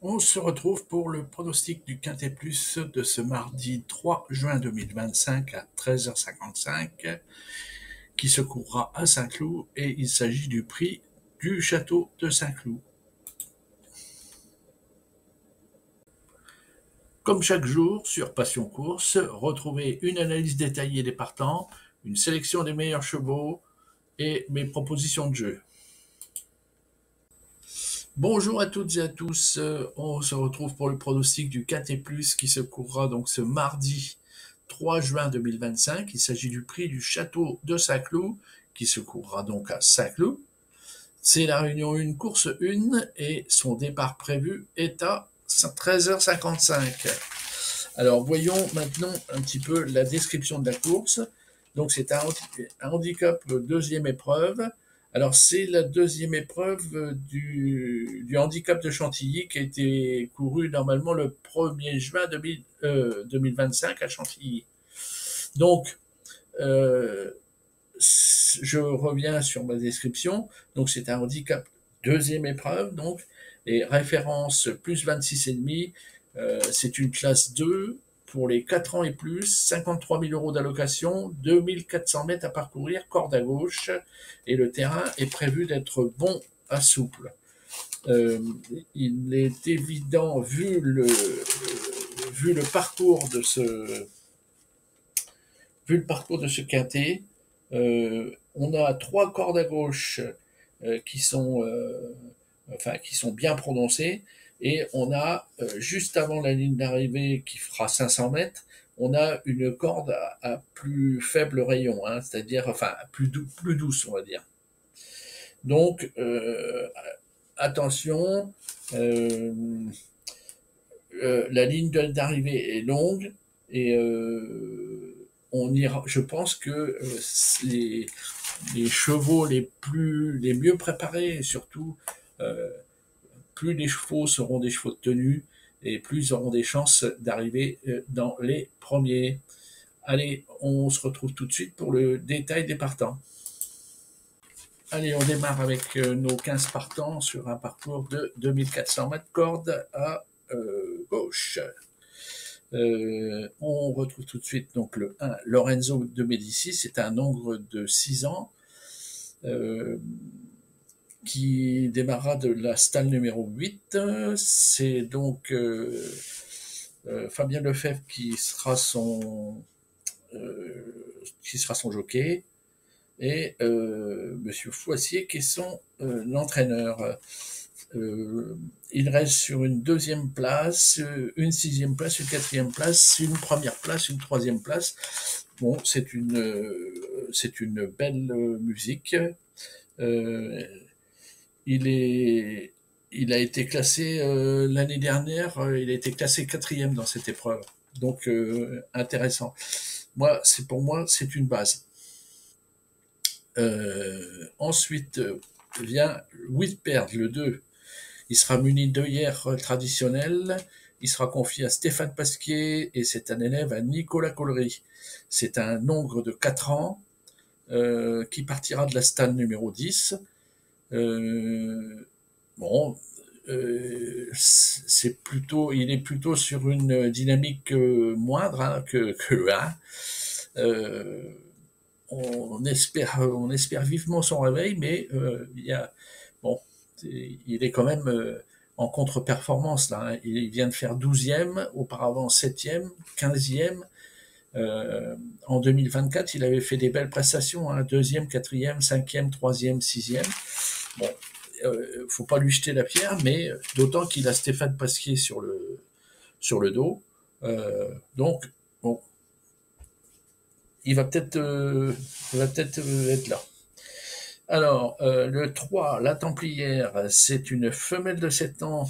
On se retrouve pour le pronostic du Quintet Plus de ce mardi 3 juin 2025 à 13h55 qui se courra à Saint-Cloud et il s'agit du prix du château de Saint-Cloud. Comme chaque jour sur Passion Course, retrouvez une analyse détaillée des partants, une sélection des meilleurs chevaux et mes propositions de jeu. Bonjour à toutes et à tous, on se retrouve pour le pronostic du Quintet Plus qui se courra donc ce mardi 3 juin 2025. Il s'agit du prix du château de Saint-Cloud qui se courra donc à Saint-Cloud. C'est la réunion 1, course 1 et son départ prévu est à 13h55. Alors voyons maintenant un petit peu la description de la course. Donc c'est un handicap deuxième épreuve. Alors c'est la deuxième épreuve du handicap de Chantilly qui a été couru normalement le 1er juin 2025 à Chantilly. Donc je reviens sur ma description. Donc c'est un handicap deuxième épreuve, donc les références plus 26,5. C'est une classe 2 pour les 4 ans et plus, 53 000 euros d'allocation, 2400 mètres à parcourir, corde à gauche, et le terrain est prévu d'être bon à souple. Il est évident, vu le parcours de ce quintet, on a 3 cordes à gauche qui sont bien prononcées, et on a, juste avant la ligne d'arrivée qui fera 500 mètres, on a une corde à plus faible rayon, c'est-à-dire plus douce, on va dire. Donc, attention, la ligne d'arrivée est longue, et je pense que les chevaux les mieux préparés, et surtout, plus les chevaux seront des chevaux de tenue, et plus ils auront des chances d'arriver dans les premiers. Allez, on se retrouve tout de suite pour le détail des partants. Allez, on démarre avec nos 15 partants sur un parcours de 2400 mètres, corde à gauche. On retrouve tout de suite donc le 1, Lorenzo de Médicis. C'est un hongre de 6 ans qui démarra de la stalle numéro 8. C'est donc Fabien Lefebvre qui sera son jockey, et Monsieur Foissier qui est son entraîneur. Il reste sur une deuxième place, une sixième place, une quatrième place, une première place, une troisième place. Bon, c'est une belle musique. Il a été classé l'année dernière, il a été classé 4e dans cette épreuve. Donc intéressant. Pour moi, c'est une base. Ensuite vient Whitbird, le 2. Il sera muni d'œillères traditionnelles. Il sera confié à Stéphane Pasquier et c'est un élève à Nicolas Collery. C'est un hongre de 4 ans qui partira de la stalle numéro 10. Il est plutôt sur une dynamique moindre que le 1. On espère vivement son réveil, mais il est quand même en contre-performance là. Il vient de faire 12e, auparavant 7e, 15e. En 2024, il avait fait des belles prestations, 2e, 4e, 5e, 3e, 6e. Bon, faut pas lui jeter la pierre, mais d'autant qu'il a Stéphane Pasquier sur le dos. Donc, bon, il va peut-être être là. Alors, le 3, la Templière, c'est une femelle de 7 ans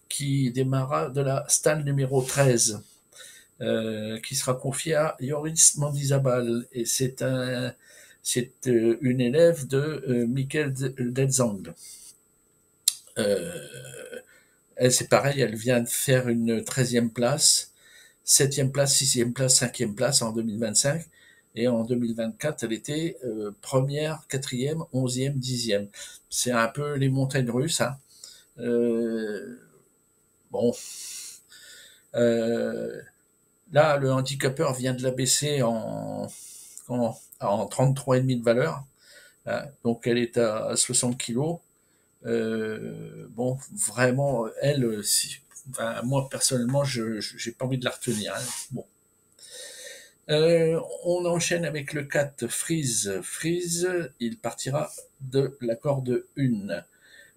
qui démarra de la stalle numéro 13, qui sera confiée à Joris Mandizabal, et c'est une élève de Michael Dedzang. C'est pareil, elle vient de faire une 13e place, 7e place, 6e place, 5e place en 2025. Et en 2024, elle était première, 4e, 11e, 10e. C'est un peu les montagnes russes. bon, là, le handicapeur vient de la baisser en 33,5 de valeur. Hein, donc elle est à 60 kilos. Bon, vraiment, elle, si, enfin, moi personnellement, j'ai pas envie de la retenir. Hein. Bon. On enchaîne avec le 4 Freeze. Freeze, il partira de la corde 1.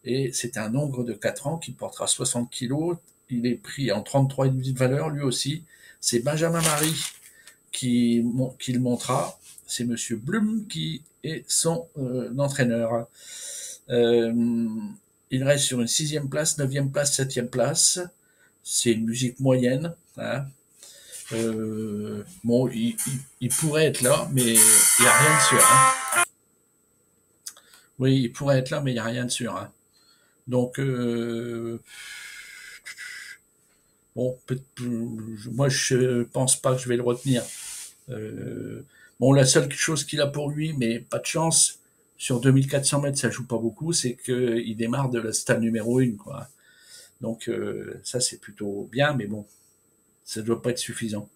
Et c'est un Hongre de 4 ans qui portera 60 kilos. Il est pris en 33,5 de valeur, lui aussi. C'est Benjamin Marie qui le montrera. C'est Monsieur Blum qui est son entraîneur. Il reste sur une 6e place, 9e place, 7e place. C'est une musique moyenne. Hein. Bon, il pourrait être là, mais il n'y a rien de sûr. Hein. Oui, il pourrait être là, mais il n'y a rien de sûr. Hein. Donc, bon, moi, je pense pas que je vais le retenir. Bon, la seule chose qu'il a pour lui, mais pas de chance, sur 2400 mètres, ça joue pas beaucoup, c'est qu'il démarre de la stade numéro 1, quoi. Donc, ça, c'est plutôt bien, mais bon, ça doit pas être suffisant.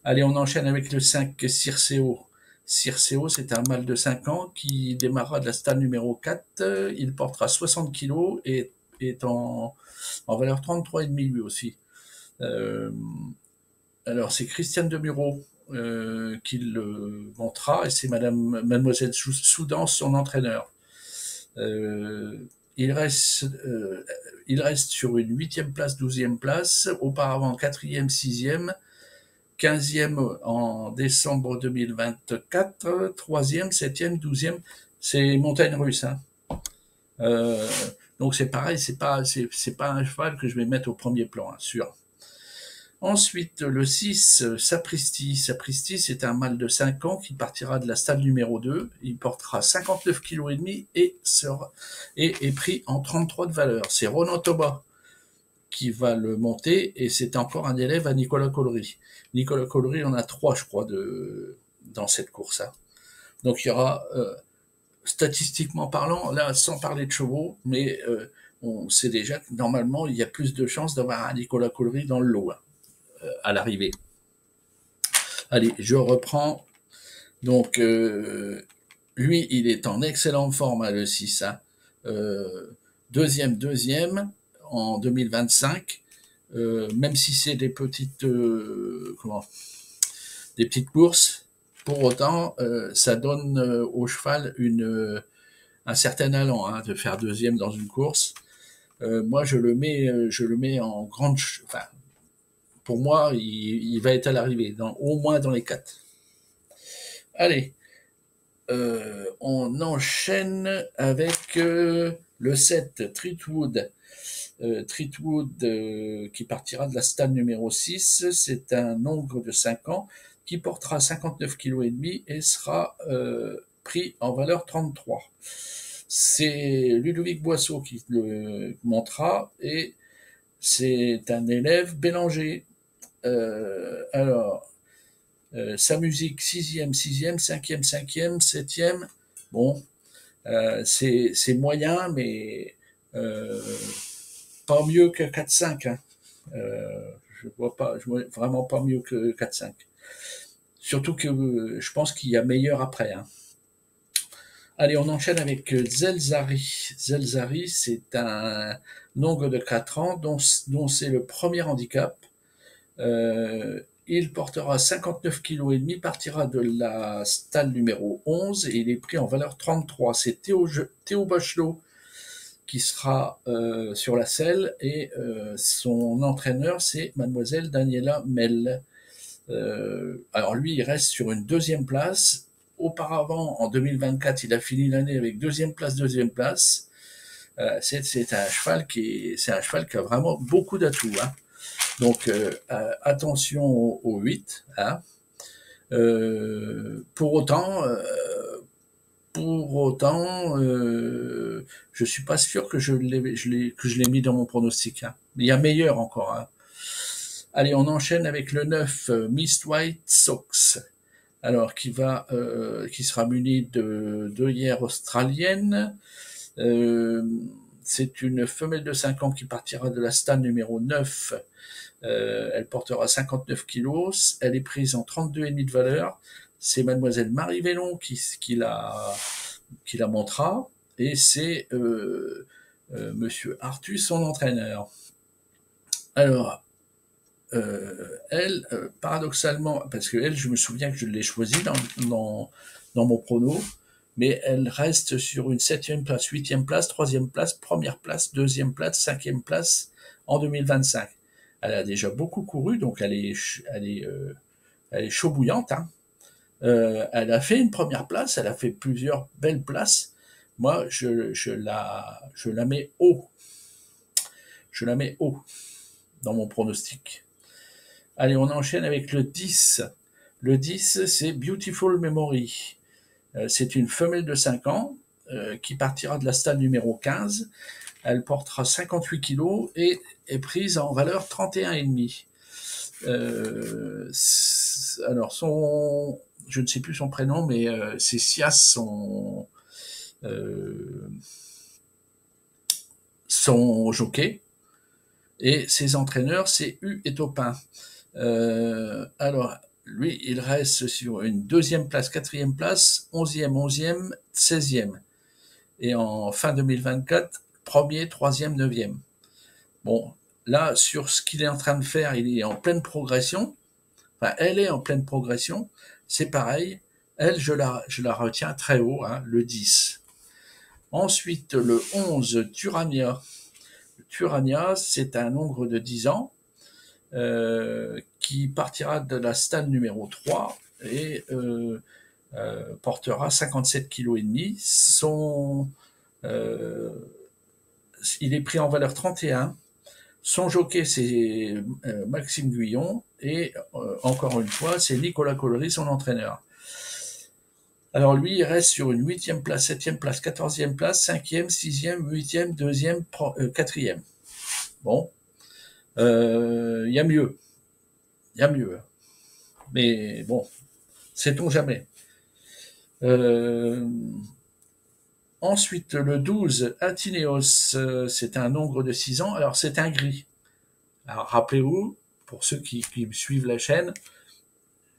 Allez, on enchaîne avec le 5, Circeo. Circeo, c'est un mâle de 5 ans qui démarrera de la stade numéro 4. Il portera 60 kilos et est en valeur 33,5 lui aussi. Alors, c'est Christiane Demuro qui le montrera et c'est Mademoiselle Soudan, son entraîneur. Il reste sur une 8e place, 12e place, auparavant 4e, 6e, 15e en décembre 2024, 3e, 7e, 12e, c'est montagne russe. Hein. Donc c'est pareil, c'est pas un cheval que je vais mettre au premier plan, hein, sûr. Ensuite, le 6, Sapristi. Sapristi, c'est un mâle de 5 ans qui partira de la stade numéro 2. Il portera 59,5 kg et est pris en 33 de valeur. C'est Ronan Toba qui va le monter et c'est encore un élève à Nicolas Collery. Nicolas Collery en a 3, je crois, dans cette course. Hein. Donc il y aura, statistiquement parlant, là, sans parler de chevaux, mais on sait déjà que normalement, il y a plus de chances d'avoir un Nicolas Collery dans le lot. Hein. À l'arrivée. Allez, je reprends. Donc, lui, il est en excellente forme, le 6. Hein. Deuxième en 2025. Même si c'est des petites courses, pour autant, ça donne au cheval un certain allant hein, de faire deuxième dans une course. Moi, je le mets en grande... Enfin, pour moi, il va être à l'arrivée, au moins dans les 4. Allez, on enchaîne avec le 7, Treatwood. Treatwood qui partira de la stade numéro 6. C'est un Hongre de 5 ans qui portera 59,5 kg et sera pris en valeur 33. C'est Ludovic Boisseau qui le montrera et c'est un élève Bélanger. Alors, sa musique 6e, 6e, 5e, 5e, 7e, bon, c'est moyen, mais pas mieux que 4-5. Hein. Je vois vraiment pas mieux que 4-5. Surtout que je pense qu'il y a meilleur après. Hein. Allez, on enchaîne avec Zelzari. Zelzari, c'est un Hongre de 4 ans dont c'est le premier handicap. Il portera 59,5 kg, partira de la stalle numéro 11 et il est pris en valeur 33. C'est Théo Bachelot qui sera sur la selle et son entraîneur c'est Mademoiselle Daniela Mel. Alors lui, il reste sur une 2e place. Auparavant, en 2024, il a fini l'année avec 2e place. C'est un cheval qui a vraiment beaucoup d'atouts. Hein. Donc attention au 8. Hein. Pour autant, je suis pas sûr que je l'ai mis dans mon pronostic. Hein. Mais il y a meilleur encore. Hein. Allez, on enchaîne avec le 9, Mist White Sox. Alors, qui sera muni de 2 hier australiennes. c'est une femelle de 5 ans qui partira de la stade numéro 9. Elle portera 59 kilos. Elle est prise en 32,5 de valeur. C'est mademoiselle Marie Vellon qui la montera. Et c'est monsieur Artus, son entraîneur. Alors, elle, paradoxalement, parce que elle, je me souviens que je l'ai choisie dans mon prono, mais elle reste sur une 7e place, 8e place, 3e place, 1re place, 2e place, 5e place en 2025. Elle a déjà beaucoup couru, donc elle est chaud bouillante. Hein. Elle a fait une 1re place, elle a fait plusieurs belles places. Moi, je la mets haut. Je la mets haut dans mon pronostic. Allez, on enchaîne avec le 10. Le 10, c'est Beautiful Memory. C'est une femelle de 5 ans qui partira de la stade numéro 15. Elle portera 58 kilos et est prise en valeur 31,5. Alors, je ne sais plus son prénom, mais c'est Sias, son jockey. Et ses entraîneurs, c'est U et Topin. Alors, lui, il reste sur une 2e place, 4e place, 11e, 11e, 16e. Et en fin 2024, 1er, 3e, 9e. Bon, là, sur ce qu'il est en train de faire, il est en pleine progression. Enfin, elle est en pleine progression. C'est pareil. Elle, je la retiens très haut, hein, le 10. Ensuite, le 11, Turania. Turania, c'est un nombre de 10 ans qui partira de la stade numéro 3 et portera 57,5 kg. Il est pris en valeur 31. Son jockey, c'est Maxime Guyon et encore une fois, c'est Nicolas Collery, son entraîneur. Alors lui, il reste sur une 8e place, 7e place, 14e place, 5e, 6e, 8e, 2e, 4e. Bon, il y a mieux. Il y a mieux. Mais bon, sait-on jamais. Ensuite, le 12, Atineos, c'est un nombre de 6 ans. Alors, c'est un gris. Alors, rappelez-vous, pour ceux qui suivent la chaîne,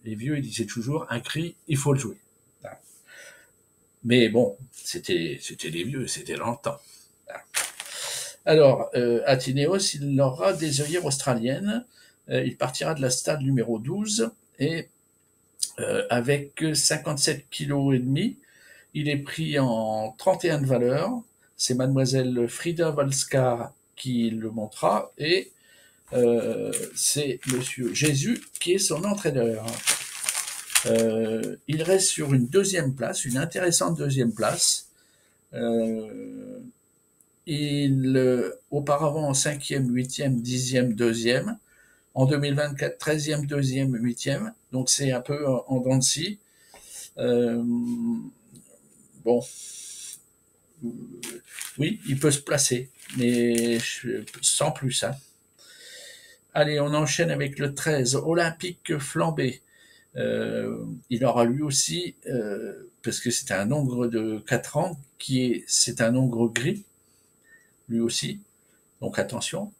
les vieux, ils disaient toujours, un gris, il faut le jouer. Mais bon, c'était les vieux, c'était dans le temps. Alors, Atineos, il aura des œillères australiennes. Il partira de la stade numéro 12 et avec 57,5 kg, il est pris en 31 de valeur. C'est mademoiselle Frida Valskar qui le montrera et c'est monsieur Jésus qui est son entraîneur. Il reste sur une 2e place, une intéressante 2e place. Auparavant en 5e, 8e, 10e, 2e. En 2024, 13e, 2e, 8e. Donc c'est un peu en dents de scie. Bon. Oui, il peut se placer, mais sans plus. Hein. Allez, on enchaîne avec le 13, Olympique Flambé. Il aura lui aussi, parce que c'est un nombre de 4 ans, c'est un nombre gris, lui aussi, donc attention.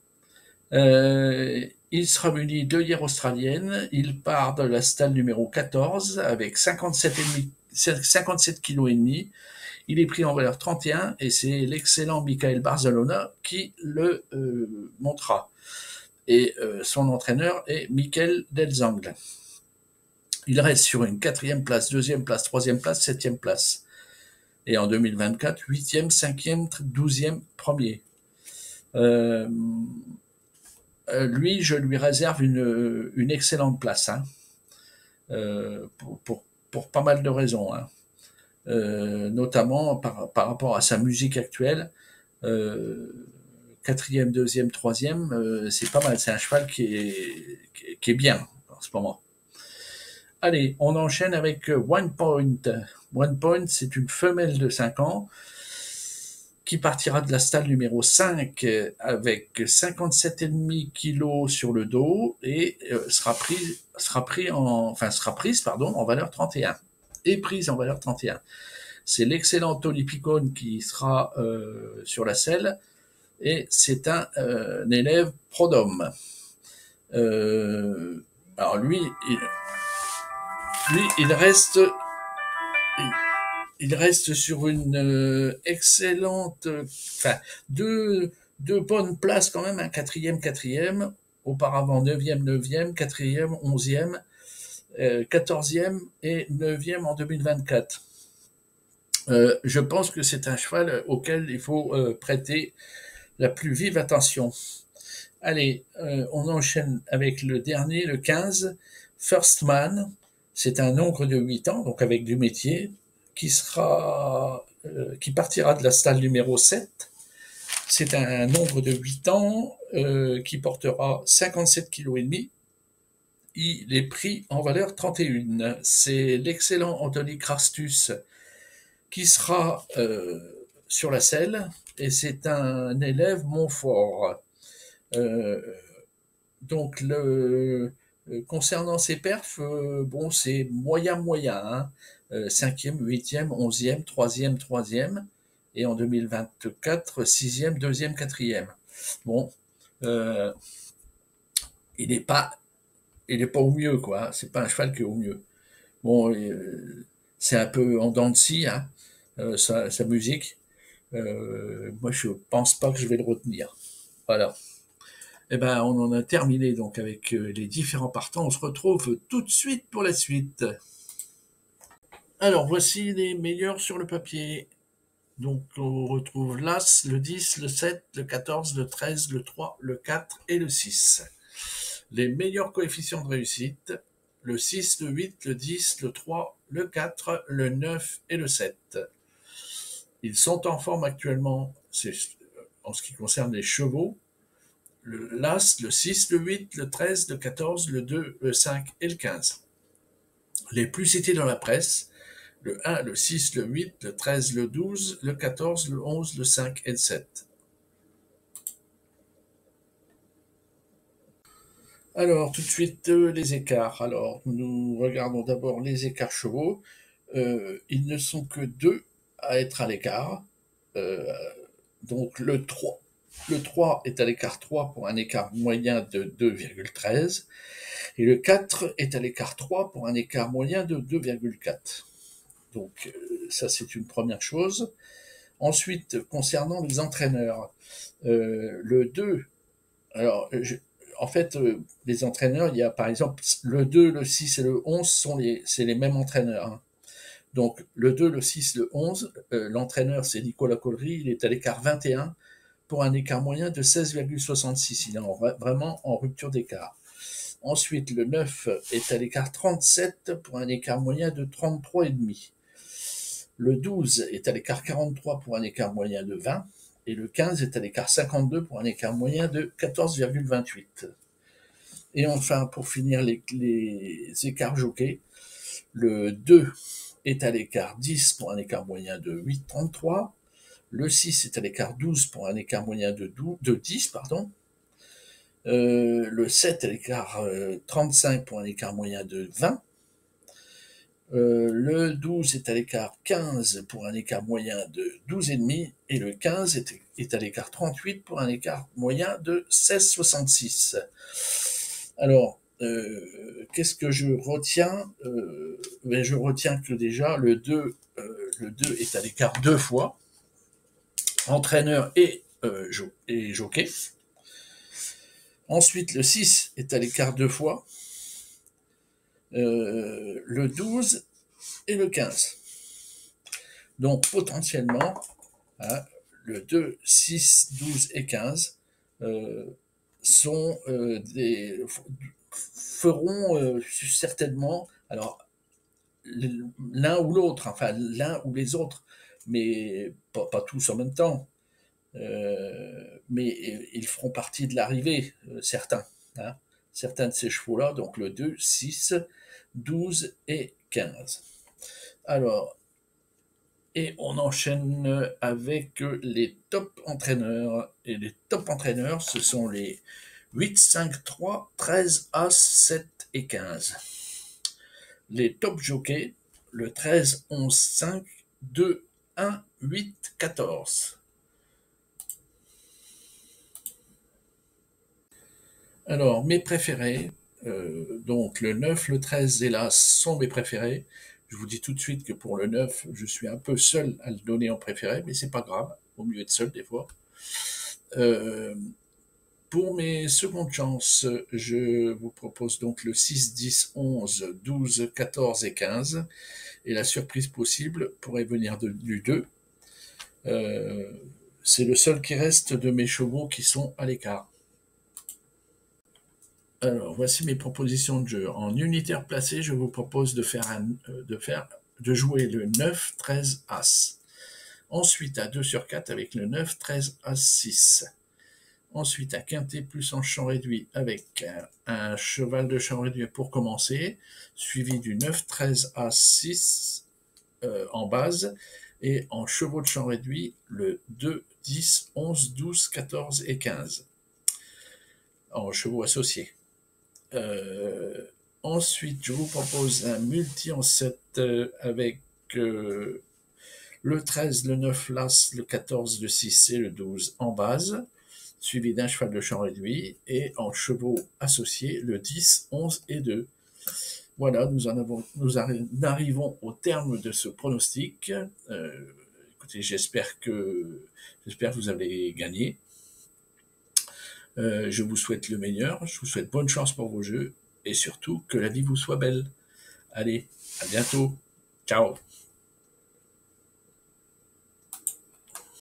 Il sera muni d'œillères australiennes, il part de la stade numéro 14 avec 57,5 kg. Il est pris en valeur 31 et c'est l'excellent Michael Barzalona qui le montera. Et son entraîneur est Michael Delzangle. Il reste sur une 4e place, 2e place, 3e place, 7e place. Et en 2024, 8e, 5e, 12e, 1er. Lui, je lui réserve une excellente place, hein, pour pas mal de raisons, hein. Notamment par rapport à sa musique actuelle. 4e, 2e, 3e, c'est pas mal. C'est un cheval qui est bien en ce moment. Allez, on enchaîne avec One Point. One Point, c'est une femelle de 5 ans qui partira de la stade numéro 5 avec 57,5 kg sur le dos et sera prise en valeur 31 et prise en valeur 31. C'est l'excellent Tony Picone qui sera sur la selle. et c'est un élève prodhomme. Alors il reste sur une excellente, enfin deux bonnes places quand même, un quatrième, auparavant neuvième, quatrième, 11e, 14e et 9e en 2024. Je pense que c'est un cheval auquel il faut prêter la plus vive attention. Allez, on enchaîne avec le dernier, le 15, First Man. C'est un nombre de 8 ans, donc avec du métier, qui partira de la stalle numéro 7. C'est un nombre de 8 ans qui portera 57,5 kg. Il est pris en valeur 31. C'est l'excellent Anthony Crastus qui sera sur la selle, et c'est un élève Montfort. Donc concernant ses perfs, bon, c'est moyen, hein. 5e, 8e, 11e, 3e, et en 2024, 6e, 2e, 4e. Bon, il n'est pas au mieux, quoi. C'est pas un cheval qui est au mieux. Bon, c'est un peu en dents de scie, hein, sa musique. Moi, je pense pas que je vais le retenir. Voilà. Eh ben, on en a terminé donc avec les différents partants. On se retrouve tout de suite pour la suite. Alors, voici les meilleurs sur le papier. Donc, on retrouve l'As, le 10, le 7, le 14, le 13, le 3, le 4 et le 6. Les meilleurs coefficients de réussite, le 6, le 8, le 10, le 3, le 4, le 9 et le 7. Ils sont en forme actuellement, en ce qui concerne les chevaux, l'As, le 6, le 8, le 13, le 14, le 2, le 5 et le 15. Les plus cités dans la presse, le 1, le 6, le 8, le 13, le 12, le 14, le 11, le 5 et le 7. Alors, tout de suite, les écarts. Alors, nous regardons d'abord les écarts chevaux. Ils ne sont que 2 à être à l'écart. Euh, donc, le 3 est à l'écart 3 pour un écart moyen de 2,13. Et le 4 est à l'écart 3 pour un écart moyen de 2,4. Donc, ça, c'est une première chose. Ensuite, concernant les entraîneurs, le 2, alors, en fait, les entraîneurs, il y a par exemple le 2, le 6 et le 11, c'est les mêmes entraîneurs, hein. Donc, le 2, le 6, le 11, l'entraîneur, c'est Nicolas Collery, il est à l'écart 21 pour un écart moyen de 16,66. Il est vraiment en rupture d'écart. Ensuite, le 9 est à l'écart 37 pour un écart moyen de 33,5. Le 12 est à l'écart 43 pour un écart moyen de 20. Et le 15 est à l'écart 52 pour un écart moyen de 14,28. Et enfin, pour finir les écarts jockeys, le 2 est à l'écart 10 pour un écart moyen de 8,33. Le 6 est à l'écart 12 pour un écart moyen de 10, pardon. Le 7 à l'écart 35 pour un écart moyen de 20. Le 12 est à l'écart 15 pour un écart moyen de 12,5 et le 15 est à l'écart 38 pour un écart moyen de 16,66. Alors, qu'est-ce que je retiens? Je retiens que déjà le 2 est à l'écart 2 fois, entraîneur et jockey. Ensuite, le 6 est à l'écart 2 fois, le 12 et le 15. Donc potentiellement, hein, le 2, 6, 12 et 15 feront certainement, alors l'un ou l'autre, enfin l'un ou les autres, mais pas tous en même temps. Mais ils feront partie de l'arrivée, certains. Hein, certains de ces chevaux-là, donc le 2, 6, 12 et 15. Alors, et on enchaîne avec les top entraîneurs. Et les top entraîneurs, ce sont les 8, 5, 3, 13, As, 7 et 15. Les top jockeys, le 13, 11, 5, 2, 1, 8, 14. Alors, mes préférés, donc le 9, le 13 et l'As sont mes préférés. Je vous dis tout de suite que pour le 9, je suis un peu seul à le donner en préféré, mais c'est pas grave, vaut mieux être seul des fois. Euh, pour mes secondes chances, je vous propose donc le 6, 10, 11, 12, 14 et 15. Et la surprise possible pourrait venir du 2. Euh, c'est le seul qui reste de mes chevaux qui sont à l'écart. Alors, voici mes propositions de jeu. En unitaire placé, je vous propose de jouer le 9, 13, As. Ensuite, à 2 sur 4 avec le 9, 13, As, 6. Ensuite, à quintet plus en champ réduit avec un cheval de champ réduit pour commencer, suivi du 9, 13, As, 6 en base. Et en chevaux de champ réduit, le 2, 10, 11, 12, 14 et 15 en chevaux associés. Euh, Ensuite, je vous propose un multi en 7 avec le 13, le 9, l'As, le 14, le 6 et le 12 en base, suivi d'un cheval de champ réduit, et en chevaux associés, le 10, 11 et 2. Voilà, nous arrivons au terme de ce pronostic. Écoutez, j'espère que vous avez gagné. Je vous souhaite le meilleur, je vous souhaite bonne chance pour vos jeux et surtout que la vie vous soit belle. Allez, à bientôt. Ciao.